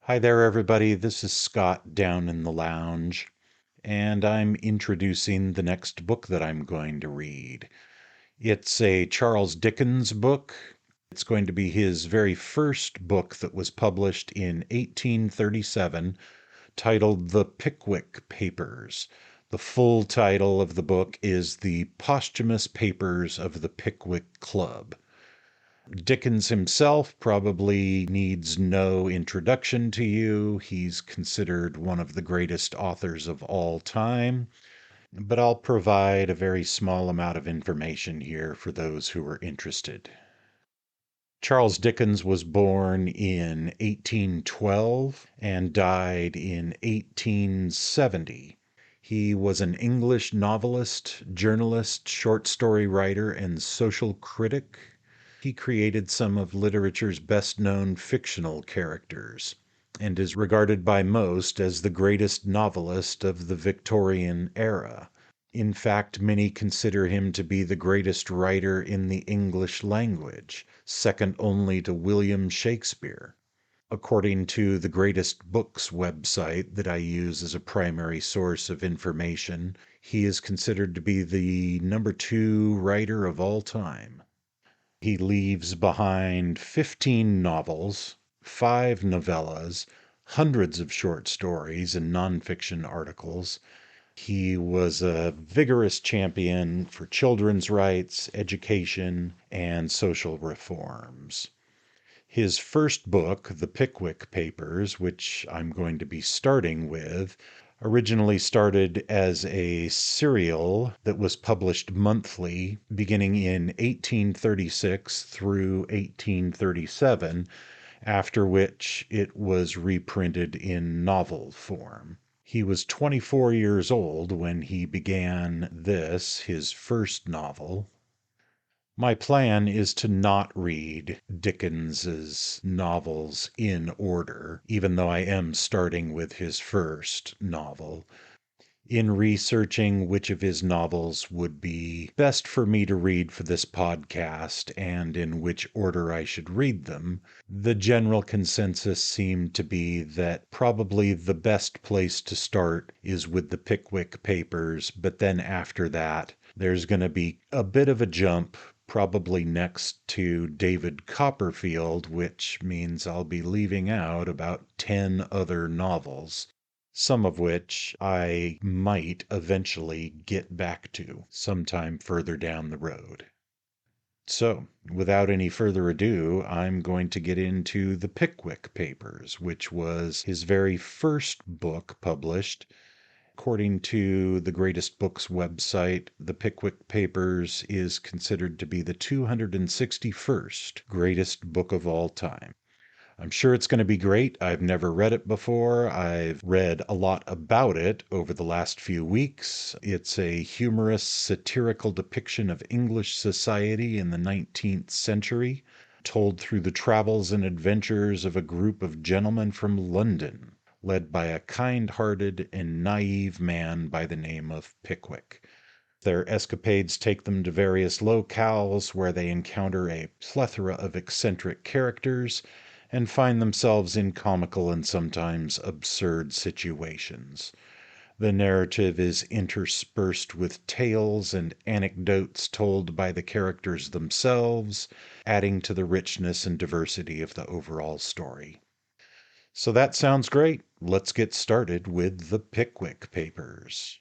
Hi there, everybody. This is Scott down in the lounge, and I'm introducing the next book that I'm going to read. It's a Charles Dickens book. It's going to be his very first book that was published in 1837, titled The Pickwick Papers. The full title of the book is The Posthumous Papers of the Pickwick Club. Dickens himself probably needs no introduction to you. He's considered one of the greatest authors of all time, but I'll provide a very small amount of information here for those who are interested. Charles Dickens was born in 1812 and died in 1870. He was an English novelist, journalist, short story writer, and social critic. He created some of literature's best-known fictional characters, and is regarded by most as the greatest novelist of the Victorian era. In fact, many consider him to be the greatest writer in the English language, second only to William Shakespeare. According to the Greatest Books website that I use as a primary source of information, he is considered to be the number 2 writer of all time. He leaves behind 15 novels, 5 novellas, hundreds of short stories and nonfiction articles. He was a vigorous champion for children's rights, education, and social reforms. His first book, The Pickwick Papers, which I'm going to be starting with, originally started as a serial that was published monthly beginning in 1836 through 1837, after which it was reprinted in novel form. He was 24 years old when he began this, his first novel. My plan is to not read Dickens's novels in order, even though I am starting with his first novel. In researching which of his novels would be best for me to read for this podcast and in which order I should read them, the general consensus seemed to be that probably the best place to start is with the Pickwick Papers, but then after that, there's going to be a bit of a jump, probably next to David Copperfield, which means I'll be leaving out about 10 other novels, some of which I might eventually get back to sometime further down the road. So, without any further ado, I'm going to get into The Pickwick Papers, which was his very first book published. According to the Greatest Books website, The Pickwick Papers is considered to be the 261st greatest book of all time. I'm sure it's going to be great. I've never read it before. I've read a lot about it over the last few weeks. It's a humorous, satirical depiction of English society in the 19th century, told through the travels and adventures of a group of gentlemen from London, led by a kind-hearted and naive man by the name of Pickwick. Their escapades take them to various locales where they encounter a plethora of eccentric characters and find themselves in comical and sometimes absurd situations. The narrative is interspersed with tales and anecdotes told by the characters themselves, adding to the richness and diversity of the overall story. So that sounds great. Let's get started with The Pickwick Papers.